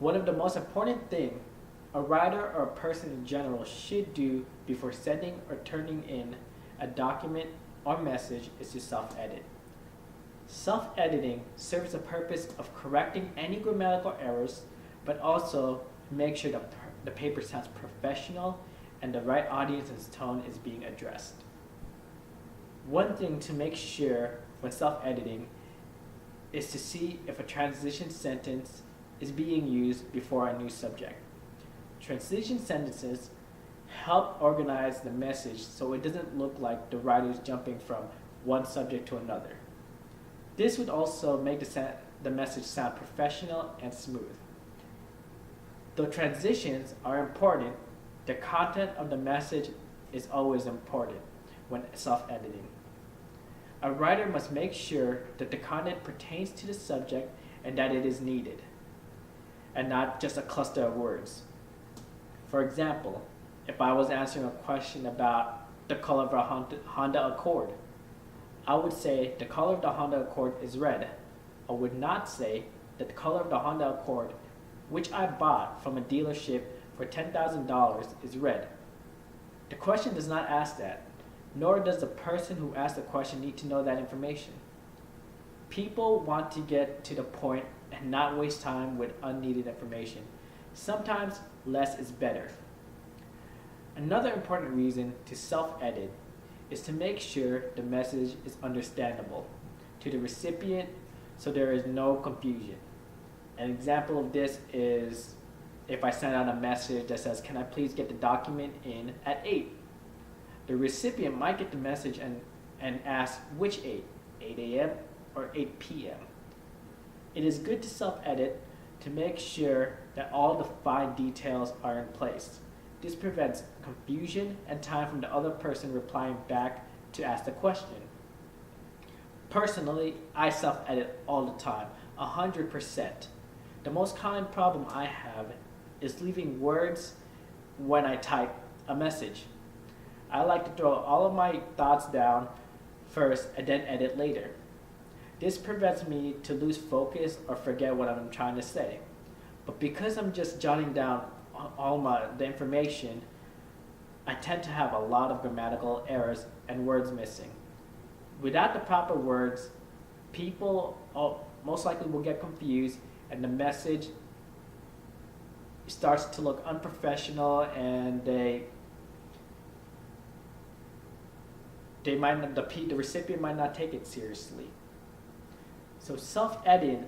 One of the most important things a writer or a person in general should do before sending or turning in a document or message is to self-edit. Self-editing serves the purpose of correcting any grammatical errors, but also make sure the paper sounds professional and the right audience and tone is being addressed. One thing to make sure when self-editing is to see if a transition sentence is being used before a new subject. Transition sentences help organize the message so it doesn't look like the writer is jumping from one subject to another. This would also make the message sound professional and smooth. Though transitions are important, the content of the message is always important when self-editing. A writer must make sure that the content pertains to the subject and that it is needed, and not just a cluster of words. For example, if I was answering a question about the color of a Honda Accord, I would say the color of the Honda Accord is red. I would not say that the color of the Honda Accord, which I bought from a dealership for $10,000, is red. The question does not ask that, nor does the person who asked the question need to know that information. People want to get to the point and not waste time with unneeded information. Sometimes less is better. Another important reason to self-edit is to make sure the message is understandable to the recipient so there is no confusion. An example of this is if I send out a message that says, "Can I please get the document in at 8?" The recipient might get the message and ask, which 8? 8 a.m. or 8 p.m.? It is good to self-edit to make sure that all the fine details are in place. This prevents confusion and time from the other person replying back to ask the question. Personally, I self-edit all the time, 100%. The most common problem I have is leaving words when I type a message. I like to throw all of my thoughts down first and then edit later. This prevents me to lose focus or forget what I'm trying to say. But because I'm just jotting down all the information, I tend to have a lot of grammatical errors and words missing. Without the proper words, people most likely will get confused and the message starts to look unprofessional and the recipient might not take it seriously. So self-editing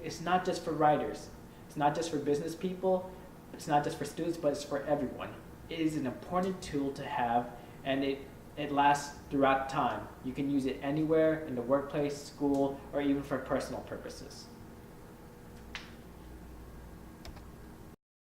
is not just for writers. It's not just for business people. It's not just for students, but it's for everyone. It is an important tool to have, and it lasts throughout time. You can use it anywhere, in the workplace, school, or even for personal purposes.